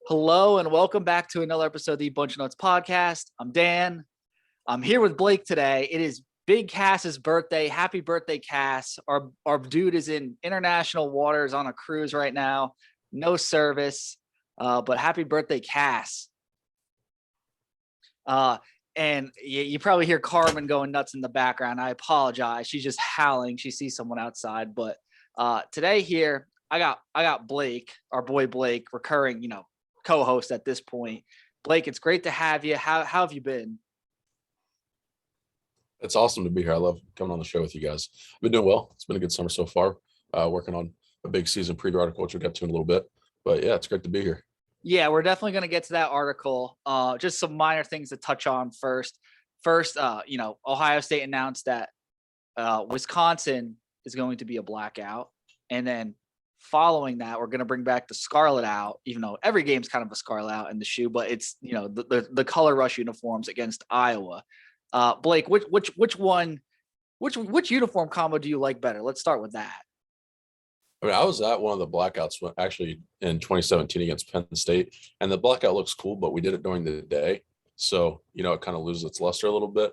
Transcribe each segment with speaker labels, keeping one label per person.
Speaker 1: Hello and welcome back to another episode of the Bunch of Nuts podcast. I'm Dan. I'm here with Blake today. It is Big Cass's birthday. Happy birthday, Cass. Our dude is in international waters on a cruise right now. No service, but happy birthday, Cass. And you probably hear Carmen going nuts in the background. I apologize. She's just howling. She sees someone outside. But today here, I got Blake, our boy Blake, recurring, co-host at this point. Blake, it's great to have you. How have you been?
Speaker 2: It's awesome to be here. I love coming on the show with you guys. I've been doing well. It's been a good summer so far. Working on a big season preview article, which we'll get to in a little bit. But yeah, it's great to be here.
Speaker 1: Yeah, we're definitely going to get to that article. Just some minor things to touch on first. First, Ohio State announced that Wisconsin is going to be a blackout. And then following that, we're going to bring back the Scarlet Out, even though every game's kind of a Scarlet Out in the shoe, but it's, the color rush uniforms against Iowa. Blake, which uniform combo do you like better? Let's start with that.
Speaker 2: I mean, I was at one of the blackouts actually in 2017 against Penn State, and the blackout looks cool, but we did it during the day. So, it kind of loses its luster a little bit.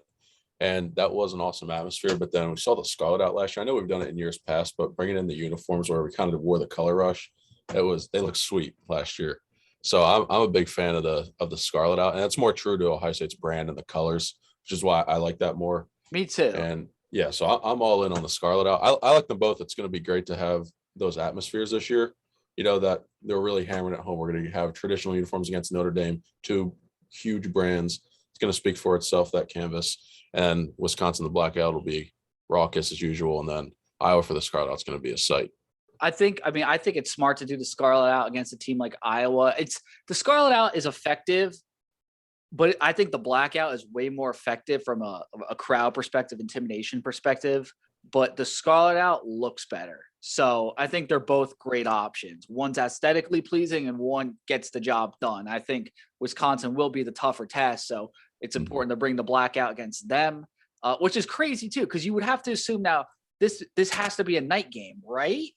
Speaker 2: And that was an awesome atmosphere. But then we saw the Scarlet Out last year. I know we've done it in years past, but bringing in the uniforms where we kind of wore the color rush, they looked sweet last year. So I'm a big fan of the Scarlet Out, and that's more true to Ohio State's brand and the colors, which is why I like that more.
Speaker 1: Me too.
Speaker 2: And yeah, so I'm all in on the Scarlet Out. I like them both. It's going to be great to have those atmospheres this year. That they're really hammering at home. We're going to have traditional uniforms against Notre Dame, two huge brands. It's going to speak for itself, that canvas. And Wisconsin, the blackout will be raucous as usual. And then Iowa for the Scarlet Out is going to be a sight.
Speaker 1: I think it's smart to do the Scarlet Out against a team like Iowa. The Scarlet Out is effective, but I think the blackout is way more effective from a crowd perspective, intimidation perspective. But the Scarlet Out looks better. So I think they're both great options. One's aesthetically pleasing and one gets the job done. I think Wisconsin will be the tougher test. So it's important to bring the blackout against them, which is crazy too, because you would have to assume now this has to be a night game, right?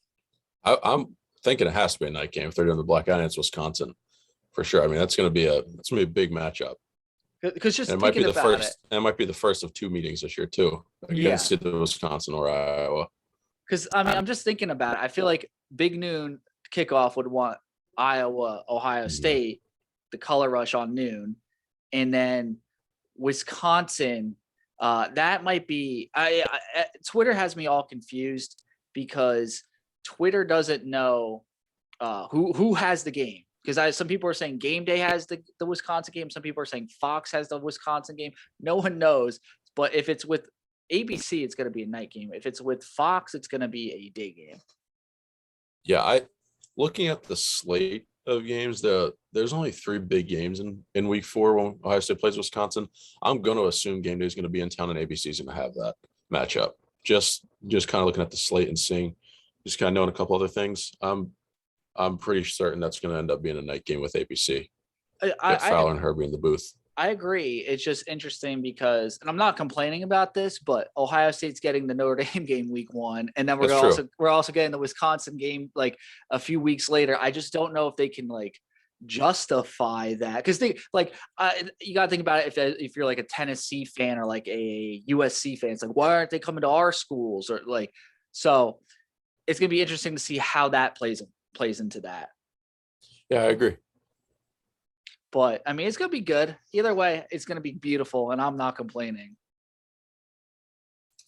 Speaker 2: I'm thinking it has to be a night game if they're doing the blackout and it's Wisconsin for sure. I mean, that's going to be a big matchup.
Speaker 1: Because just
Speaker 2: it might be the first. And it might be the first of two meetings this year too against either Wisconsin or Iowa.
Speaker 1: Because I'm just thinking about it. I feel like Big Noon kickoff would want Iowa, Ohio State, the color rush on noon, and then Wisconsin. That might be. Twitter has me all confused because Twitter doesn't know who has the game. Because some people are saying Game Day has the Wisconsin game. Some people are saying Fox has the Wisconsin game. No one knows. But if it's with ABC, it's going to be a night game. If it's with Fox, it's going to be a day game.
Speaker 2: Yeah, looking at the slate of games, there's only 3 big games in week 4 when Ohio State plays Wisconsin. I'm going to assume Game Day is going to be in town and ABC is going to have that matchup. Just kind of looking at the slate and seeing, just kind of knowing a couple other things. I'm pretty certain that's going to end up being a night game with ABC. Fowler and Herbie in the booth.
Speaker 1: I agree. It's just interesting because, and I'm not complaining about this, but Ohio State's getting the Notre Dame game week 1, and then we're also getting the Wisconsin game like a few weeks later. I just don't know if they can like justify that because they you got to think about it if you're like a Tennessee fan or like a USC fan. It's like, why aren't they coming to our schools or like? So it's gonna be interesting to see how that plays into that.
Speaker 2: Yeah, I agree.
Speaker 1: But I mean, it's gonna be good. Either way, it's gonna be beautiful, and I'm not complaining.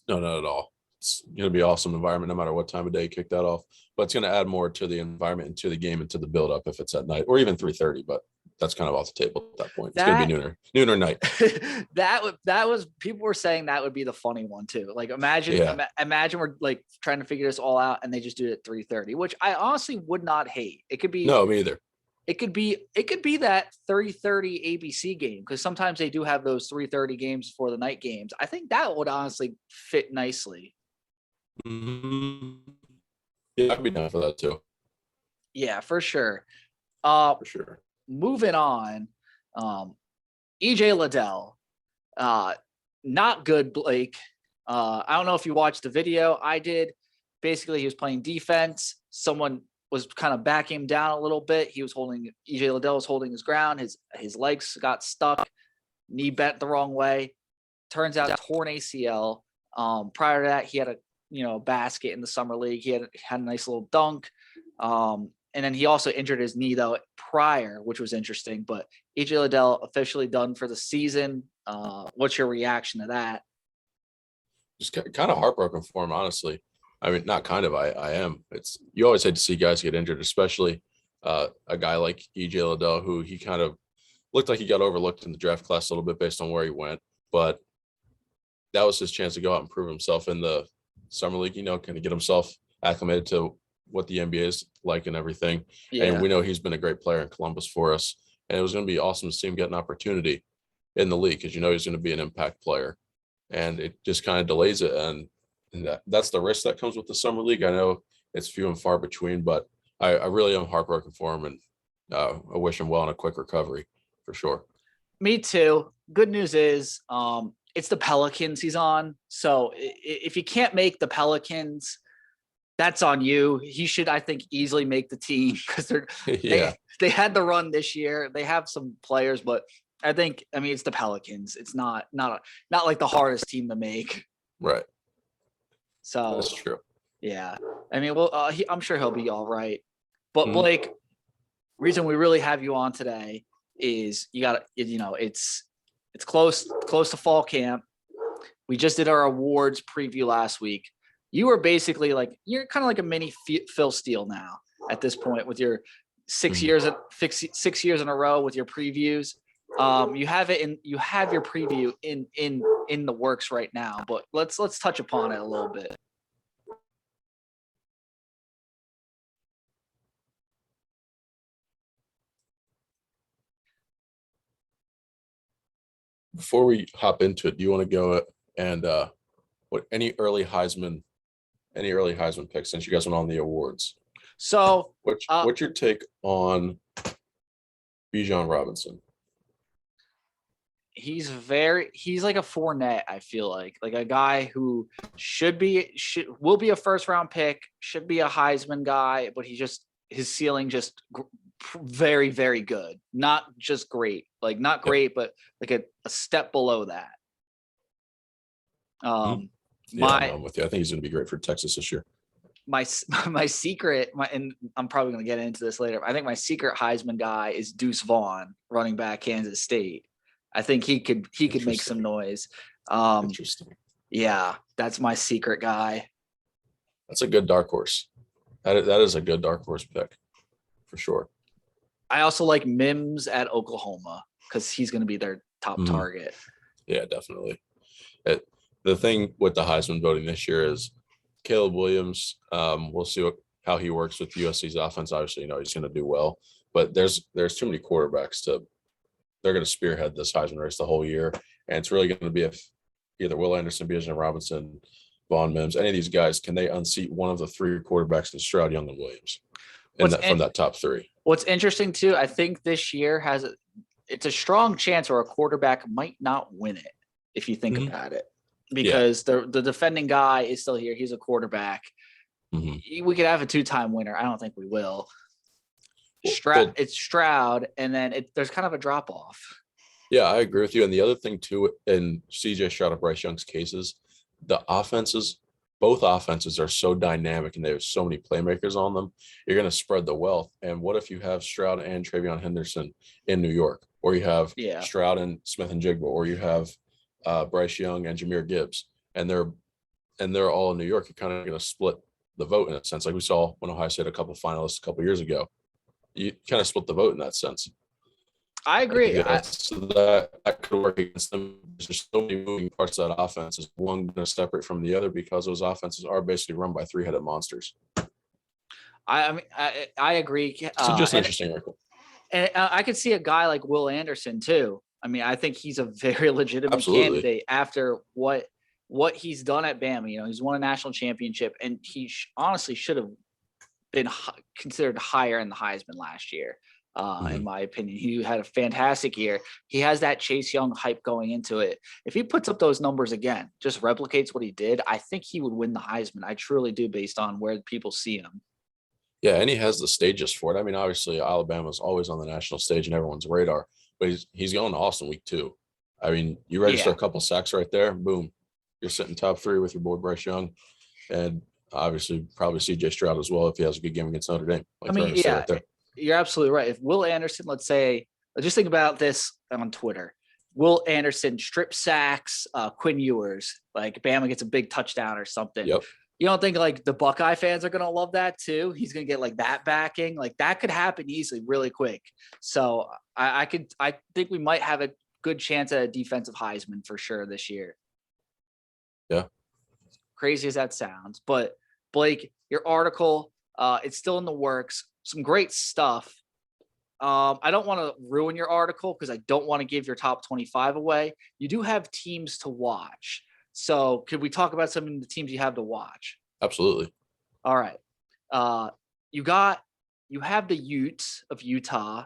Speaker 2: No, not at all. It's gonna be an awesome environment no matter what time of day you kick that off. But it's gonna add more to the environment and to the game and to the build up if it's at night or even 3:30. But that's kind of off the table at that point. It's gonna be nooner night.
Speaker 1: that was people were saying that would be the funny one too. Like imagine we're like trying to figure this all out and they just do it at 3:30, which I honestly would not hate. It could be
Speaker 2: me either.
Speaker 1: It could be that 3:30 ABC game because sometimes they do have those 3:30 games for the night games. I think that would honestly fit nicely.
Speaker 2: Mm-hmm. Yeah, I'd be down for that too.
Speaker 1: Yeah, for sure.
Speaker 2: For sure.
Speaker 1: Moving on, EJ Liddell, not good, Blake. I don't know if you watched the video. I did. Basically, he was playing defense. Someone was kind of backing him down a little bit. EJ Liddell was holding his ground. His legs got stuck, knee bent the wrong way. Turns out torn ACL. Prior to that, he had a basket in the summer league. He had a nice little dunk. And then he also injured his knee though prior, which was interesting. But EJ Liddell officially done for the season. What's your reaction to that?
Speaker 2: Just kind of heartbroken for him, honestly. I mean, not kind of. I am. You always hate to see guys get injured, especially a guy like EJ Liddell, who he kind of looked like he got overlooked in the draft class a little bit based on where he went. But that was his chance to go out and prove himself in the summer league. Kind of get himself acclimated to what the NBA is like and everything.
Speaker 1: Yeah.
Speaker 2: And we know he's been a great player in Columbus for us. And it was going to be awesome to see him get an opportunity in the league because he's going to be an impact player. And it just kind of delays it. And that's the risk that comes with the summer league. I know it's few and far between, but I really am heartbroken for him. And I wish him well in a quick recovery for sure.
Speaker 1: Me too. Good news is it's the Pelicans he's on. So if you can't make the Pelicans, that's on you. He should, I think, easily make the team because they had the run this year. They have some players, but I mean, it's the Pelicans. It's not like the hardest team to make.
Speaker 2: Right.
Speaker 1: So
Speaker 2: that's true.
Speaker 1: Yeah. I mean, well, I'm sure he'll be all right. But Blake, reason we really have you on today is it's close to fall camp. We just did our awards preview last week. You were basically you're kind of like a mini Phil Steele now at this point with your 6 years in a row with your previews. You have your preview in the works right now, but let's touch upon it a little bit.
Speaker 2: Before we hop into it, do you want to go and any early Heisman picks since you guys went on the awards?
Speaker 1: So
Speaker 2: what's your take on Bijan Robinson?
Speaker 1: He's like a Fournette, I feel like a guy who will be a first round pick, should be a Heisman guy, but his ceiling just very, very good. Not just great, not great, but like a step below that.
Speaker 2: I'm with you. I think he's going to be great for Texas this year.
Speaker 1: My secret, and I'm probably going to get into this later. I think my secret Heisman guy is Deuce Vaughn, running back, Kansas State. I think he could make some noise.
Speaker 2: Interesting.
Speaker 1: Yeah, that's my secret guy.
Speaker 2: That's a good dark horse. That is a good dark horse pick for sure.
Speaker 1: I also like Mims at Oklahoma because he's going to be their top target.
Speaker 2: Yeah, definitely. The thing with the Heisman voting this year is Caleb Williams. We'll see how he works with USC's offense. Obviously, he's going to do well, but there's too many quarterbacks they're going to spearhead this Heisman race the whole year. And it's really going to be either Will Anderson, Bijan Robinson, Vaughn Mims, any of these guys, can they unseat one of the three quarterbacks in Stroud, Young, and Williams from that top three? What's
Speaker 1: interesting too, I think this year it's a strong chance where a quarterback might not win it if you think about it, because the defending guy is still here. He's a quarterback. We could have a 2-time winner. I don't think we will. It's Stroud, and then there's kind of a drop off.
Speaker 2: Yeah, I agree with you. And the other thing too, in CJ Stroud and Bryce Young's cases, both offenses are so dynamic and there's so many playmakers on them. You're going to spread the wealth. And what if you have Stroud and Travion Henderson in New York, or you have Stroud and Smith and Jigba, or you have Bryce Young and Jahmyr Gibbs, and they're all in New York? You're kind of going to split the vote in a sense, like we saw when Ohio State had a couple of finalists a couple of years ago. You kind of split the vote in that sense.
Speaker 1: I agree.
Speaker 2: So that could work against them. There's so many moving parts of that offense. Is one going to separate from the other because those offenses are basically run by three-headed monsters?
Speaker 1: I agree.
Speaker 2: So just an interesting article.
Speaker 1: And I could see a guy like Will Anderson too. I mean, I think he's a very legitimate candidate after what he's done at Bama. He's won a national championship, and he honestly should have been considered higher in the Heisman last year. In my opinion, he had a fantastic year. He has that Chase Young hype going into it. If he puts up those numbers again, just replicates what he did, I think he would win the Heisman. I truly do, based on where people see him.
Speaker 2: Yeah, and he has the stages for it. I mean, obviously, Alabama's always on the national stage and everyone's radar, but he's going to Austin week 2. I mean, you register
Speaker 1: Yeah.
Speaker 2: a couple sacks right there, boom, you're sitting top 3 with your boy Bryce Young, and obviously probably C.J. Stroud as well if he has a good game against Notre Dame,
Speaker 1: I
Speaker 2: like
Speaker 1: mean,
Speaker 2: Ernest said
Speaker 1: yeah,
Speaker 2: right there.
Speaker 1: you're absolutely right. If Will Anderson, let's say, just think about this on Twitter. Will Anderson strip sacks Quinn Ewers, like Bama gets a big touchdown or something.
Speaker 2: Yep,
Speaker 1: You don't think like the Buckeye fans are going to love that too? He's going to get like that backing. Like that could happen easily, really quick. So I think we might have a good chance at a defensive Heisman for sure this year.
Speaker 2: yeah.
Speaker 1: Crazy as that sounds, but Blake, your article, it's still in the works. Some great stuff. I don't want to ruin your article because I don't want to give your top 25 away. You do have teams to watch. So could we talk about some of the teams you have to watch?
Speaker 2: Absolutely.
Speaker 1: All right. You have the Utes of Utah.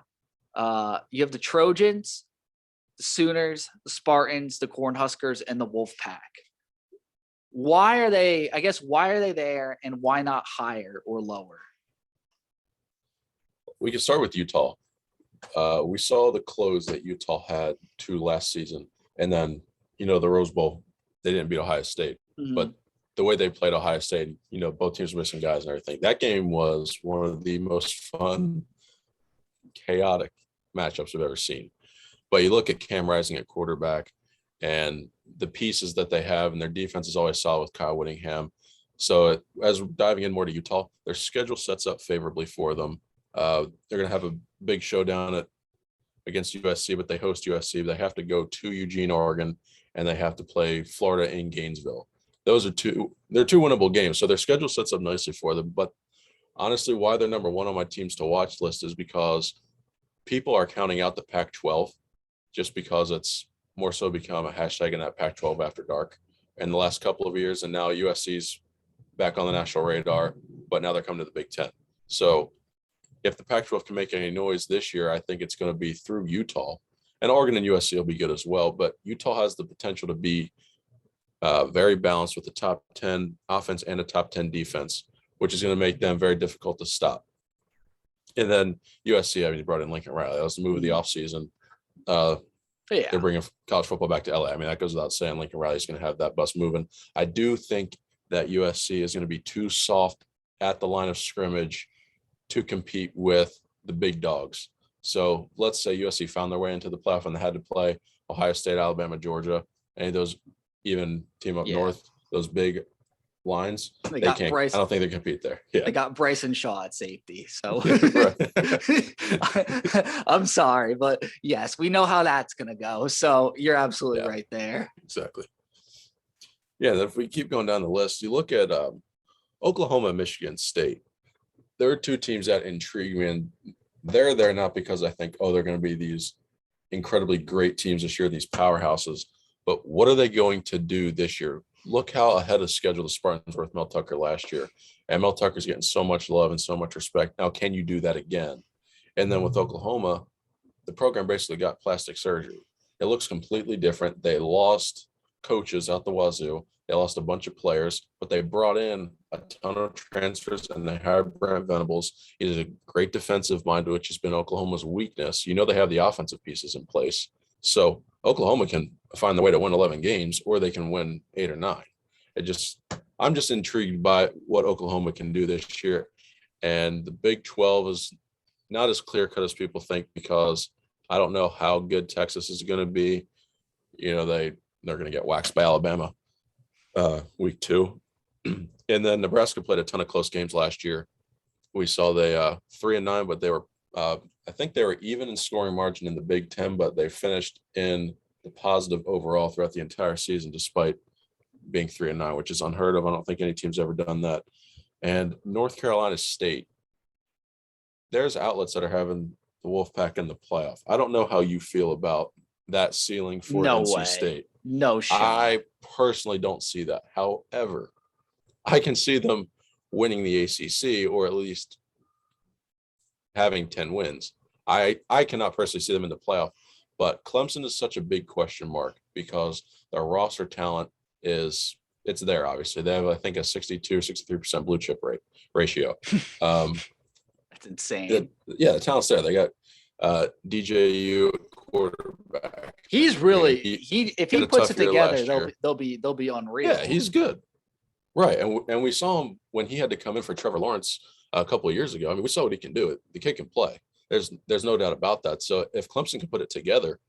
Speaker 1: You have the Trojans, the Sooners, the Spartans, the Cornhuskers, and the Wolfpack. Why are they there and why not higher or lower?
Speaker 2: We can start with Utah. We saw the close that Utah had to last season, and then the Rose Bowl, they didn't beat Ohio State, but the way they played Ohio State, both teams were missing guys and everything. That game was one of the most fun, chaotic matchups I've ever seen. But you look at Cam Rising at quarterback and the pieces that they have, and their defense is always solid with Kyle Whittingham. So as we're diving in more to Utah, their schedule sets up favorably for them. They're going to have a big showdown against USC, but they host USC. They have to go to Eugene, Oregon, and they have to play Florida in Gainesville. They're two winnable games. So their schedule sets up nicely for them. But honestly, why they're number one on my teams to watch list is because people are counting out the Pac-12 just because it's more so become a hashtag in that Pac-12 after dark in the last couple of years. And now USC's back on the national radar, but now they're coming to the Big Ten. So if the Pac-12 can make any noise this year, I think it's going to be through Utah. And Oregon and USC will be good as well. But Utah has the potential to be very balanced with the top 10 offense and a top 10 defense, which is going to make them very difficult to stop. And then USC, I mean, you brought in Lincoln Riley. That was the move of the offseason. They're bringing college football back to LA. I mean, that goes without saying. Lincoln Riley is going to have that bus moving. I do think that USC is going to be too soft at the line of scrimmage to compete with the big dogs. So let's say USC found their way into the playoff and they had to play Ohio State, Alabama, Georgia, any of those, even team up north, those big lines. They can't. I don't think they compete there. Yeah,
Speaker 1: they got Bryson Shaw at safety. So I'm sorry, but yes, we know how that's gonna go. So you're absolutely right there.
Speaker 2: Exactly. Yeah, if we keep going down the list, you look at Oklahoma and Michigan State. There are two teams that intrigue me, and they're there not because I think, they're going to be these incredibly great teams this year, these powerhouses, but what are they going to do this year? Look how ahead of schedule the Spartans were with Mel Tucker last year, and Mel Tucker's getting so much love and so much respect. Now, can you do that again? And then with Oklahoma, the program basically got plastic surgery. It looks completely different. They lost coaches out the wazoo. They lost a bunch of players, but they brought in a ton of transfers and they hired Brent Venables. He's a great defensive mind, which has been Oklahoma's weakness. They have the offensive pieces in place. So Oklahoma can find the way to win 11 games, or they can win 8 or 9. I'm just intrigued by what Oklahoma can do this year. And the Big 12 is not as clear cut as people think, because I don't know how good Texas is going to be. They're going to get waxed by Alabama week 2. And then Nebraska played a ton of close games last year. We saw they 3-9, but they were I think they were even in scoring margin in the Big Ten, but they finished in the positive overall throughout the entire season, despite being 3-9, which is unheard of. I don't think any team's ever done that. And North Carolina State, there's outlets that are having the Wolfpack in the playoff. I don't know how you feel about that ceiling for NC State.
Speaker 1: No shot.
Speaker 2: I personally don't see that. However, I can see them winning the ACC, or at least having 10 wins. I cannot personally see them in the playoff, but Clemson is such a big question mark because their roster talent it's there. Obviously they have, I think, a 62, 63% blue chip rate ratio.
Speaker 1: That's insane.
Speaker 2: The talent's there. They got DJU quarterback.
Speaker 1: He's really if he
Speaker 2: had a
Speaker 1: puts it
Speaker 2: tough year
Speaker 1: together,
Speaker 2: last year.
Speaker 1: they'll be unreal.
Speaker 2: Yeah, he's good. Right. And we saw him when he had to come in for Trevor Lawrence a couple of years ago. I mean, we saw what he can do. The kid can play. There's no doubt about that. So if Clemson can put it together,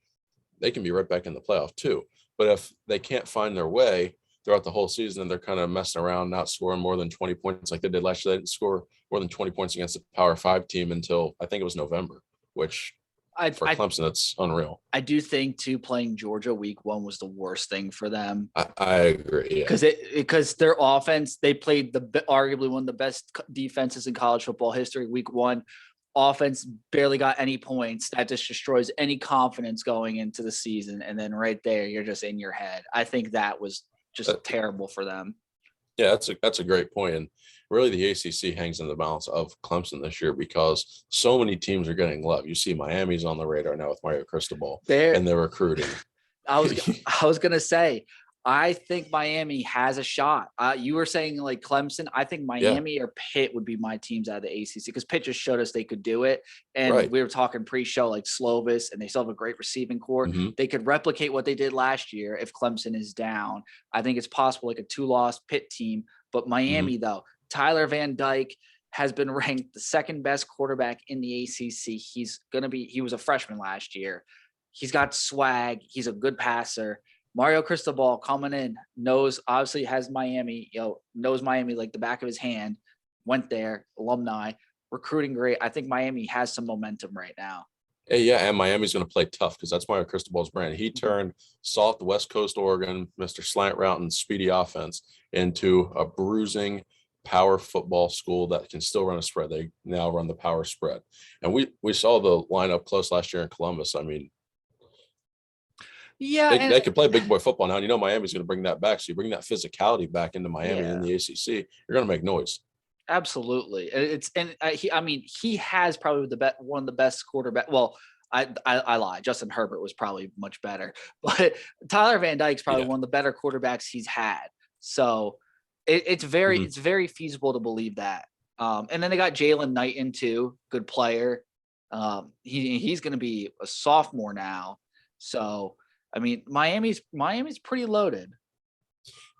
Speaker 2: they can be right back in the playoff too. But if they can't find their way throughout the whole season and they're kind of messing around, not scoring more than 20 points like they did last year, they didn't score more than 20 points against a Power 5 team until I think it was November, which for Clemson, that's unreal.
Speaker 1: I do think too, playing Georgia week 1 was the worst thing for them.
Speaker 2: I agree. Yeah.
Speaker 1: Because their offense, they played arguably one of the best defenses in college football history. Week 1 offense barely got any points. That just destroys any confidence going into the season. And then right there, you're just in your head. I think that was just terrible for them.
Speaker 2: Yeah, that's a great point. And really the ACC hangs in the balance of Clemson this year because so many teams are getting love. You see Miami's on the radar now with Mario Cristobal and they're recruiting.
Speaker 1: I was going to say, I think Miami has a shot. You were saying like Clemson. I think Miami or Pitt would be my teams out of the ACC because Pitt just showed us they could do it. And we were talking pre-show like Slovis, and they still have a great receiving core.
Speaker 2: Mm-hmm.
Speaker 1: They could replicate what they did last year if Clemson is down. I think it's possible like a 2-loss Pitt team. But Miami, though, Tyler Van Dyke has been ranked the second best quarterback in the ACC. He was a freshman last year. He's got swag. He's a good passer. Mario Cristobal coming in obviously has Miami, knows Miami like the back of his hand, went there, alumni, recruiting great. I think Miami has some momentum right now.
Speaker 2: Yeah, and Miami's going to play tough because that's Mario Cristobal's brand. He turned soft West Coast Oregon, Mr. Slant Route and speedy offense into a bruising power football school that can still run a spread. They now run the power spread. And we saw the lineup close last year in Columbus. I mean,
Speaker 1: yeah,
Speaker 2: they can play big boy football now. And Miami's going to bring that back. So you bring that physicality back into Miami in the ACC, you're going to make noise.
Speaker 1: Absolutely. He has probably one of the best quarterback. Well, I lied. Justin Herbert was probably much better, but Tyler Van Dyke's probably one of the better quarterbacks he's had. So it's very feasible to believe that. And then they got Jalen Knighton too, good player. He's going to be a sophomore now. So, I mean, Miami's pretty loaded.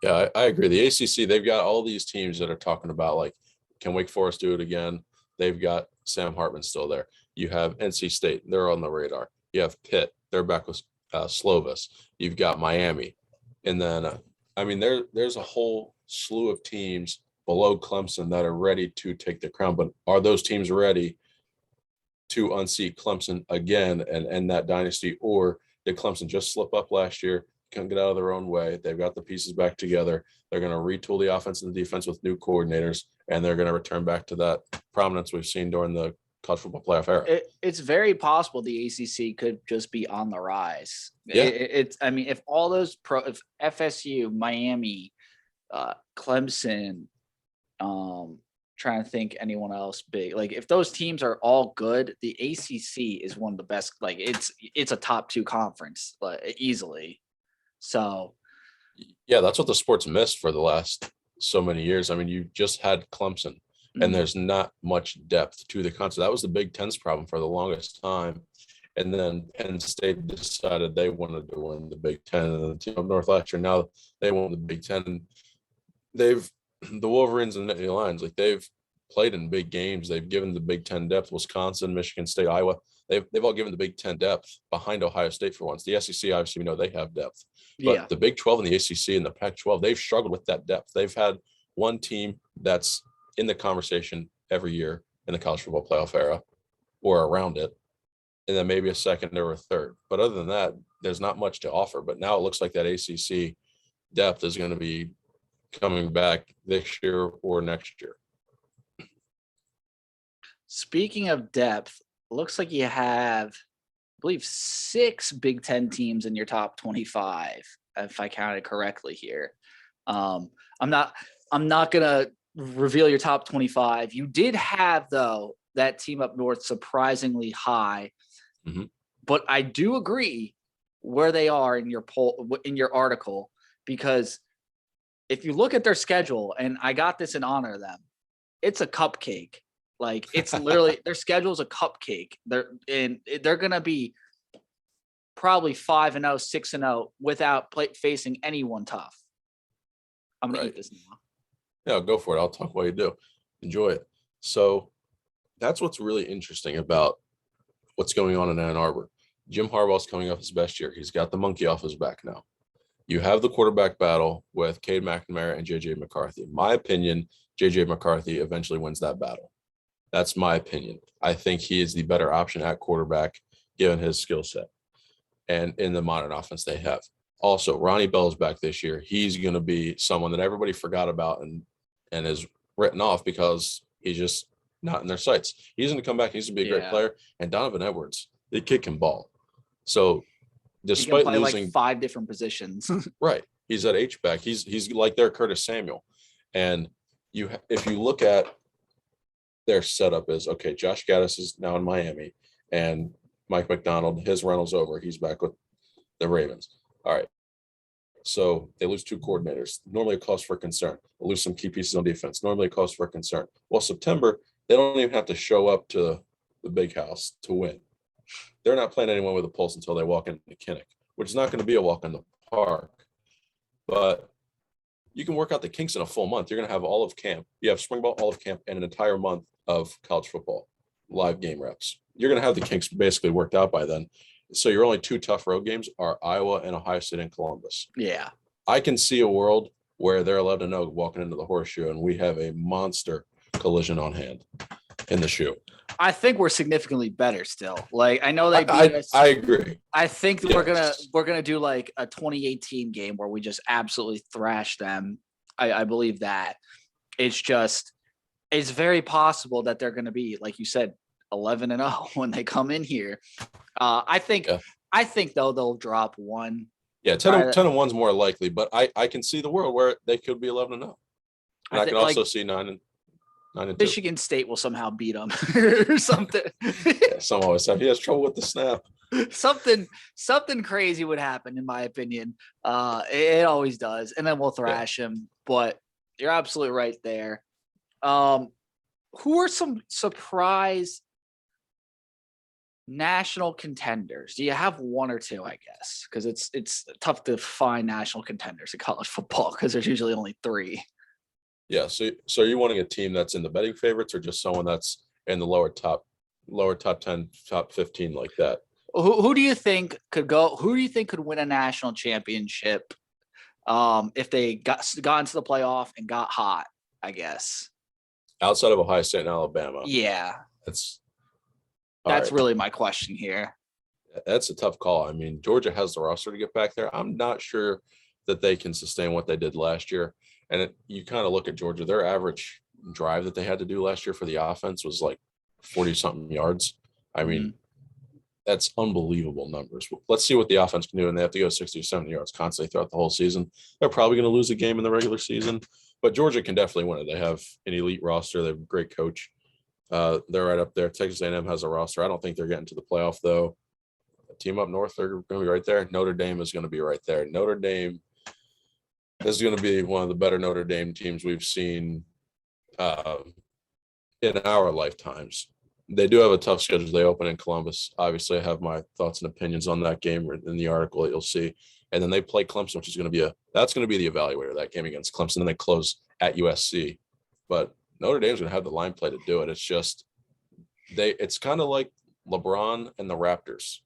Speaker 2: Yeah, I agree. The ACC, they've got all these teams that are talking about, like, can Wake Forest do it again? They've got Sam Hartman still there. You have NC State. They're on the radar. You have Pitt. They're back with Slovis. You've got Miami. And then, there's a whole slew of teams below Clemson that are ready to take the crown. But are those teams ready to unseat Clemson again and end that dynasty? Or did Clemson just slip up last year, can't get out of their own way? They've got the pieces back together. They're going to retool the offense and the defense with new coordinators, and they're going to return back to that prominence we've seen during the college football playoff era.
Speaker 1: It's very possible the ACC could just be on the rise.
Speaker 2: Yeah.
Speaker 1: If all those if FSU, Miami, Clemson, trying to think anyone else big. Like if those teams are all good, the ACC is one of the best. Like it's a top 2 conference, easily. So,
Speaker 2: yeah, that's what the sport's missed for the last so many years. I mean, you just had Clemson, and there's not much depth to the conference. That was the Big Ten's problem for the longest time. And then Penn State decided they wanted to win the Big Ten, and the team up north last year, now they won the Big Ten. The Wolverines and Nittany Lions, like they've played in big games. They've given the Big Ten depth. Wisconsin, Michigan State, Iowa. They've all given the Big Ten depth behind Ohio State for once. The SEC, obviously, we know they have depth. But the Big 12 and the ACC and the Pac-12, they've struggled with that depth. They've had one team that's in the conversation every year in the college football playoff era or around it, and then maybe a second or a third. But other than that, there's not much to offer. But now it looks like that ACC depth is going to be coming back this year or next year.
Speaker 1: Speaking of depth, looks like you have, I believe, 6 Big Ten teams in your top 25, if I counted correctly here. I'm not gonna reveal your top 25. You did have, though, that team up north surprisingly high, but I do agree where they are in your article, because if you look at their schedule, and I got this in honor of them, it's a cupcake. Like it's literally their schedule's a cupcake. They're gonna be probably 5-0, 6-0 without facing anyone tough. I'm gonna eat this now.
Speaker 2: Yeah, go for it. I'll talk while you do. Enjoy it. So that's what's really interesting about what's going on in Ann Arbor. Jim Harbaugh's coming off his best year. He's got the monkey off his back now. You have the quarterback battle with Cade McNamara and JJ McCarthy. In my opinion, JJ McCarthy eventually wins that battle. That's my opinion. I think he is the better option at quarterback given his skill set and in the modern offense they have. Also, Ronnie Bell's back this year. He's going to be someone that everybody forgot about and is written off because he's just not in their sights. He's going to come back. He's going to be a great player. And Donovan Edwards, the kid can ball. So despite
Speaker 1: he can play
Speaker 2: losing
Speaker 1: like 5 different positions.
Speaker 2: Right. He's at H-back. He's like their Curtis Samuel. And if you look at their setup is, okay, Josh Gaddis is now in Miami and Mike McDonald, his rental's over. He's back with the Ravens. All right. So they lose 2 coordinators. Normally a cause for concern. They lose some key pieces on defense. Normally a cause for concern. Well, September, they don't even have to show up to the big house to win. They're not playing anyone with a pulse until they walk into Kinnick, which is not going to be a walk in the park. But you can work out the kinks in a full month. You're going to have all of camp. You have spring ball, all of camp, and an entire month of college football, live game reps. You're going to have the kinks basically worked out by then. So your only 2 tough road games are Iowa and Ohio State and Columbus.
Speaker 1: Yeah.
Speaker 2: I can see a world where they're 11-0 walking into the horseshoe, and we have a monster collision on hand in the shoe.
Speaker 1: I think we're significantly better still. Like I know they beat us.
Speaker 2: I agree.
Speaker 1: I think we're gonna do like a 2018 game where we just absolutely thrash them. I believe that. It's very possible that they're gonna be, like you said, 11-0 when they come in here. I think though they'll drop 1.
Speaker 2: Yeah, 10-1's more likely, but I can see the world where they could be 11-0. And I can also see 9-2.
Speaker 1: Michigan State will somehow beat them or something.
Speaker 2: Some always have. He has trouble with the snap.
Speaker 1: Something crazy would happen, in my opinion. It always does, and then we'll thrash him. But you're absolutely right there. Who are some surprise national contenders? Do you have 1 or 2? I guess because it's tough to find national contenders in college football because there's usually only 3.
Speaker 2: Yeah. So are you wanting a team that's in the betting favorites or just someone that's in the lower top 10, top 15 like that?
Speaker 1: Who do you think could go? Who do you think could win a national championship if they got into the playoff and got hot? I guess
Speaker 2: outside of Ohio State and Alabama.
Speaker 1: Yeah,
Speaker 2: that's
Speaker 1: right. Really my question here.
Speaker 2: That's a tough call. I mean, Georgia has the roster to get back there. I'm not sure that they can sustain what they did last year. And you kind of look at Georgia, their average drive that they had to do last year for the offense was like 40-something yards. I mean, that's unbelievable numbers. Let's see what the offense can do. And they have to go 60 or 70 yards constantly throughout the whole season. They're probably going to lose a game in the regular season, but Georgia can definitely win it. They have an elite roster. They have a great coach. They're right up there. Texas A&M has a roster. I don't think they're getting to the playoff, though. A team up north, they're going to be right there. Notre Dame is going to be right there. Notre Dame is going to be one of the better Notre Dame teams we've seen in our lifetimes. They do have a tough schedule. They open in Columbus. Obviously, I have my thoughts and opinions on that game in the article that you'll see. And then they play Clemson, which is going to be the evaluator, that game against Clemson. And then they close at USC. But Notre Dame's going to have the line play to do it. It's just it's kind of like LeBron and the Raptors.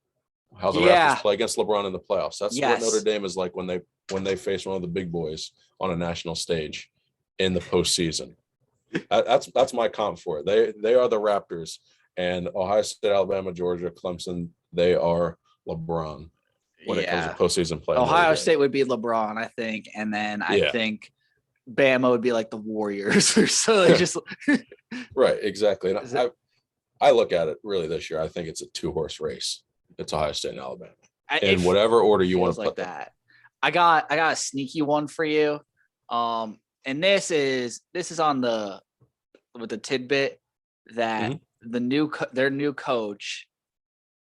Speaker 2: How the Raptors play against LeBron in the playoffs. That's what Notre Dame is like when they face one of the big boys on a national stage in the postseason. That's my comp for it. They are the Raptors, and Ohio State, Alabama, Georgia, Clemson, they are LeBron when it comes to postseason play.
Speaker 1: Ohio State would be LeBron, I think, and then I think Bama would be like the Warriors or so. They just
Speaker 2: right, exactly. And I look at it really this year. I think it's a 2-horse race. It's Ohio State and Alabama. In whatever order you want to put that.
Speaker 1: I got a sneaky one for you. And this is on with the tidbit that their new coach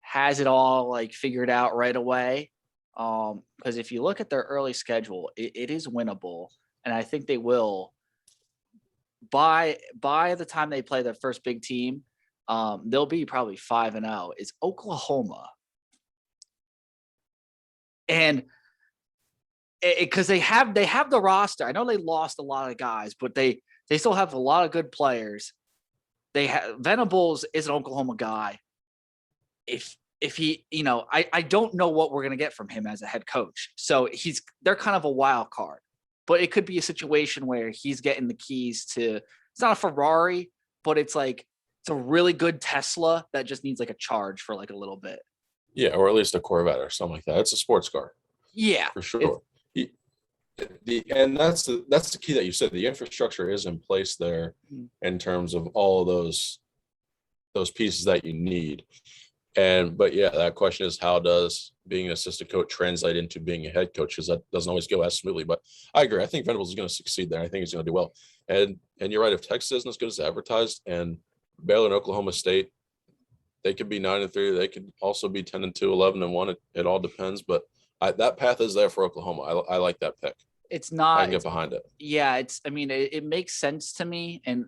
Speaker 1: has it all like figured out right away. Because if you look at their early schedule, it is winnable, and I think they will by the time they play their first big team, they'll be probably 5-0, is Oklahoma. And because they have the roster. I know they lost a lot of guys, but they still have a lot of good players. They have Venables is an Oklahoma guy. If he, I don't know what we're gonna get from him as a head coach. So they're kind of a wild card, but it could be a situation where he's getting the keys to. It's not a Ferrari, but it's like it's a really good Tesla that just needs like a charge for like a little bit.
Speaker 2: Yeah, or at least a Corvette or something like that. It's a sports car.
Speaker 1: Yeah,
Speaker 2: for sure. And that's the key that you said. The infrastructure is in place there in terms of all of those pieces that you need. But yeah, that question is, how does being an assistant coach translate into being a head coach? Because that doesn't always go as smoothly. But I agree. I think Venables is going to succeed there. I think he's going to do well. And you're right. If Texas isn't as good as advertised, and Baylor and Oklahoma State, they could be 9-3. They could also be 10-2, 11-1. It all depends. But that path is there for Oklahoma. I like that pick.
Speaker 1: It's not.
Speaker 2: I can get behind it.
Speaker 1: Yeah, it makes sense to me, and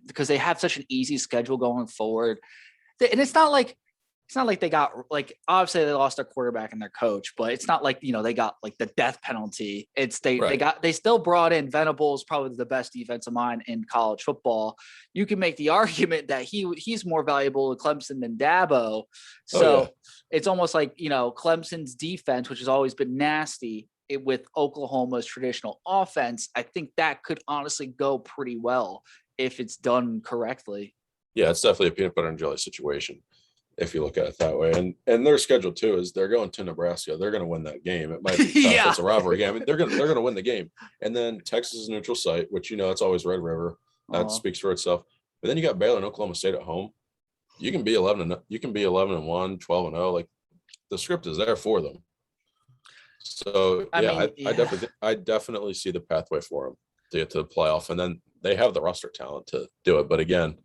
Speaker 1: because they have such an easy schedule going forward, and it's not like they got like, obviously they lost their quarterback and their coach, but it's not like they got like the death penalty. It's they still brought in Venables, probably the best defensive mind in college football. You can make the argument that he's more valuable to Clemson than Dabo. So it's almost like Clemson's defense, which has always been nasty, with Oklahoma's traditional offense. I think that could honestly go pretty well if it's done correctly.
Speaker 2: Yeah, it's definitely a peanut butter and jelly situation if you look at it that way. And their schedule too is they're going to Nebraska. They're going to win that game. It might be tough. It's a rivalry game. I mean, they're going to win the game. And then Texas is a neutral site, which it's always Red River. That speaks for itself. But then you got Baylor and Oklahoma State at home. You can be 11-1, 12-0. Like, the script is there for them. So I definitely see the pathway for them to get to the playoff, and then they have the roster talent to do it. But again,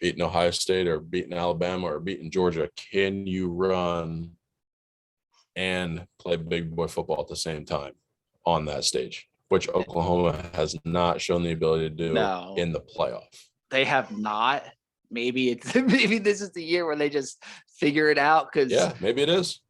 Speaker 2: beating Ohio State or beating Alabama or beating Georgia, can you run and play big boy football at the same time on that stage, which Oklahoma has not shown the ability to do in the playoff?
Speaker 1: They have not. Maybe this is the year where they just figure it out. Because
Speaker 2: maybe it is.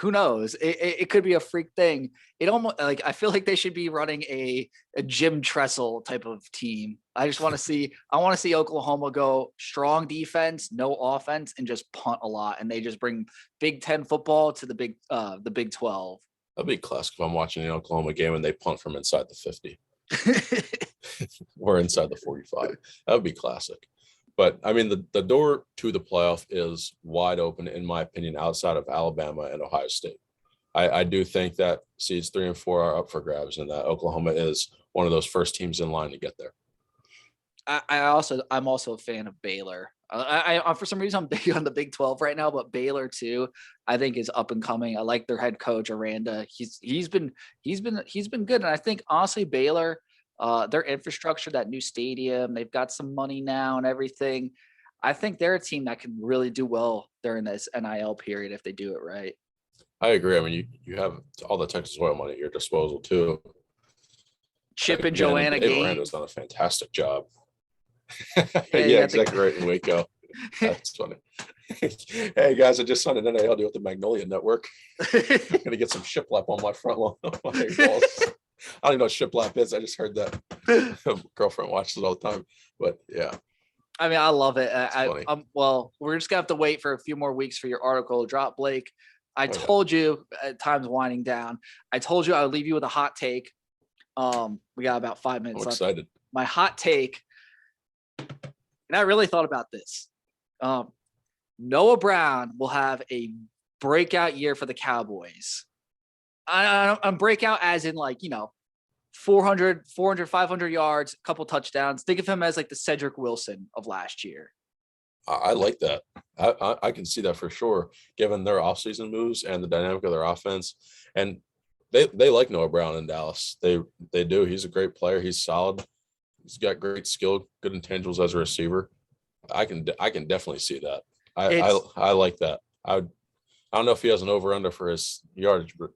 Speaker 1: Who knows? It could be a freak thing. It almost like, I feel like they should be running a Jim Tressel type of team. I just want to see. I want to see Oklahoma go strong defense, no offense, and just punt a lot. And they just bring Big Ten football to the Big 12.
Speaker 2: That'd be classic if I'm watching an Oklahoma game and they punt from inside the 50 or inside the 45. That would be classic. But I mean, the door to the playoff is wide open, in my opinion, outside of Alabama and Ohio State. I do think that seeds 3 and 4 are up for grabs, and that Oklahoma is one of those first teams in line to get there.
Speaker 1: I'm also a fan of Baylor. I for some reason I'm big on the Big 12 right now, but Baylor too, I think, is up and coming. I like their head coach Aranda. He's been good, and I think honestly Baylor, their infrastructure, that new stadium, they've got some money now and everything. I think they're a team that can really do well during this NIL period if they do it right.
Speaker 2: I agree. I mean, you have all the Texas oil money at your disposal too.
Speaker 1: Chip and Joanna Gaines.
Speaker 2: Aranda's done a fantastic job. Yeah, exactly right, in Waco. That's funny. Hey guys, I just signed an NIL deal with the Magnolia Network. I'm gonna get some shiplap on my front lawn. My walls. I don't even know what shiplap is. I just heard that. Girlfriend watches it all the time. But yeah.
Speaker 1: I mean, I love it. Well, we're just gonna have to wait for a few more weeks for your article to drop, Blake. I told you, time's winding down. I told you I would leave you with a hot take. We got about 5 minutes left.
Speaker 2: Excited.
Speaker 1: My hot take, and I really thought about this. Noah Brown will have a breakout year for the Cowboys. I'm breakout as in 400, 500 yards, a couple touchdowns. Think of him as like the Cedric Wilson of last year.
Speaker 2: I like that. I can see that for sure, given their offseason moves and the dynamic of their offense. And they like Noah Brown in Dallas. They do. He's a great player. He's solid. He's got great skill, good intangibles as a receiver. I can definitely see that. I like that. I don't know if he has an over-under for his yardage, but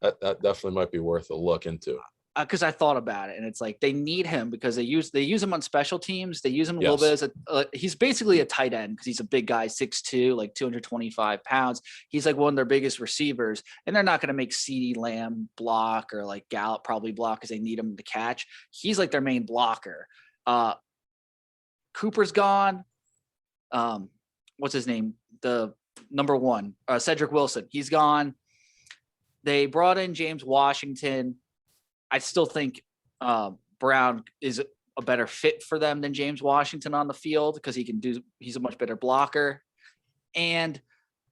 Speaker 2: that definitely might be worth a look into.
Speaker 1: because I thought about it, and it's like they need him because they use him on special teams. They use him a little bit as he's basically a tight end because he's a big guy, 6'2", like 225 pounds. He's like one of their biggest receivers, and they're not going to make CeeDee Lamb block or like Gallup probably block because they need him to catch. He's like their main blocker. Cooper's gone. What's his name? The number one, Cedric Wilson. He's gone. They brought in James Washington. I still think Brown is a better fit for them than James Washington on the field because he's a much better blocker. And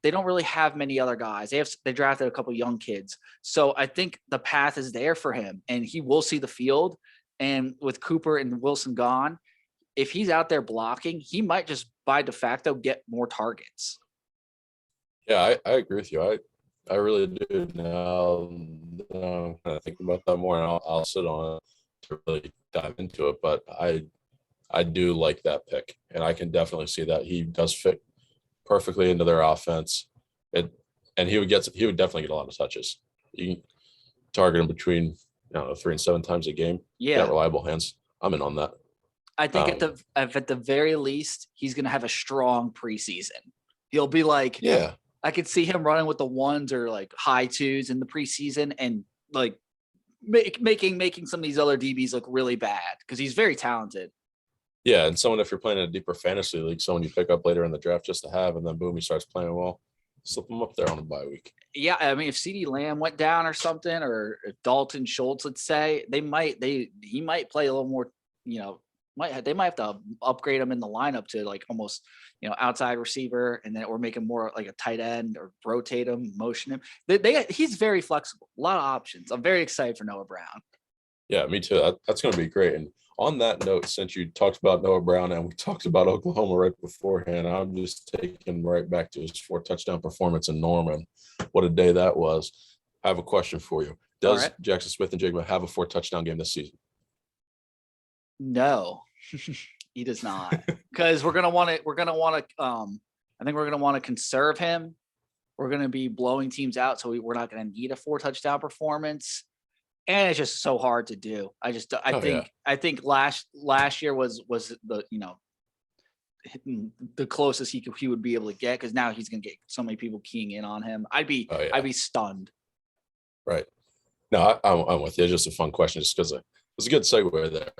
Speaker 1: they don't really have many other guys. They drafted a couple young kids. So I think the path is there for him and he will see the field. And with Cooper and Wilson gone, if he's out there blocking, he might just by de facto get more targets.
Speaker 2: Yeah, I agree with you. I really do now. I think about that more, and I'll sit on it to really dive into it. But I do like that pick, and I can definitely see that he does fit perfectly into their offense. And he would definitely get a lot of touches. You can target him between 3 and 7 times a game.
Speaker 1: Yeah,
Speaker 2: got reliable hands. I'm in on that.
Speaker 1: I think at the very least, he's going to have a strong preseason. He'll be like,
Speaker 2: yeah.
Speaker 1: I could see him running with the 1s or like high 2s in the preseason and like making some of these other DBs look really bad because he's very talented.
Speaker 2: Yeah, and someone if you're playing in a deeper fantasy league, someone you pick up later in the draft just to have, and then boom, he starts playing well. Slip him up there on a bye week.
Speaker 1: Yeah, I mean, if CeeDee Lamb went down or something, or if Dalton Schultz, let's say, he might play a little more. They might have to upgrade him in the lineup to like almost outside receiver, and then or make him more like a tight end or rotate him, motion him. He's very flexible, a lot of options. I'm very excited for Noah Brown.
Speaker 2: Yeah, me too. That's going to be great. And on that note, since you talked about Noah Brown and we talked about Oklahoma right beforehand, I'm just taking right back to his 4-touchdown performance in Norman. What a day that was. I have a question for you. Does Jackson Smith-Njigba have a 4-touchdown game this season?
Speaker 1: No, he does not. Because I think we're gonna want to conserve him. We're gonna be blowing teams out, so we're not gonna need a 4-touchdown performance. And it's just so hard to do. I think last year was the the closest he would be able to get because now he's gonna get so many people keying in on him. I'd be stunned.
Speaker 2: Right. No, I'm with you. It's just a fun question, just because it was a good segue there.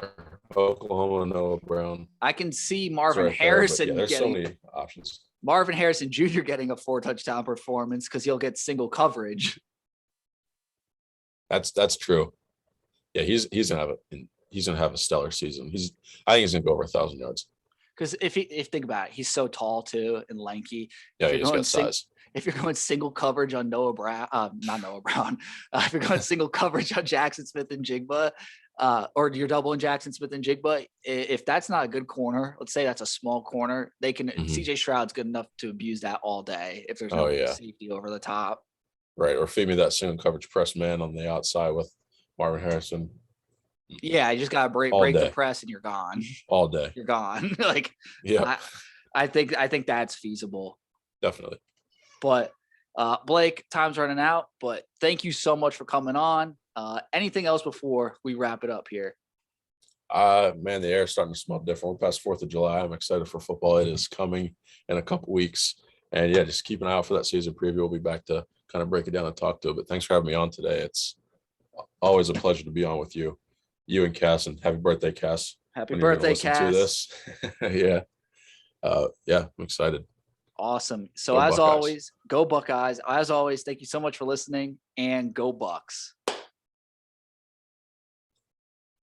Speaker 2: Oklahoma, Noah Brown.
Speaker 1: I can see Marvin Harrison
Speaker 2: there's so many options.
Speaker 1: Marvin Harrison Jr. getting a 4-touchdown performance because he'll get single coverage.
Speaker 2: That's true. Yeah, he's gonna have a stellar season. I think he's gonna go over 1,000 yards.
Speaker 1: Because if think about it, he's so tall too and lanky.
Speaker 2: Yeah, he's got size.
Speaker 1: If you're going single coverage on not Noah Brown, if you're going single coverage on Jackson Smith-Njigba, or you're doubling Jackson Smith-Njigba, if that's not a good corner, let's say that's a small corner, they can. CJ Stroud's good enough to abuse that all day if there's no safety over the top.
Speaker 2: Right, or feed me that single coverage press man on the outside with Marvin Harrison.
Speaker 1: Yeah, you just gotta break the press and you're gone.
Speaker 2: All day.
Speaker 1: You're gone. I think that's feasible.
Speaker 2: Definitely.
Speaker 1: But Blake, time's running out. But thank you so much for coming on. Anything else before we wrap it up here?
Speaker 2: Man, the air's starting to smell different. We're past 4th of July. I'm excited for football. It is coming in a couple weeks. And yeah, just keep an eye out for that season preview. We'll be back to kind of break it down and talk to it. But thanks for having me on today. It's always a pleasure to be on with you and Cass, and happy birthday, Cass.
Speaker 1: Happy birthday, Cass.
Speaker 2: To this. Yeah. I'm excited.
Speaker 1: Awesome. So as always, go Buckeyes. As always, thank you so much for listening, and go Bucks.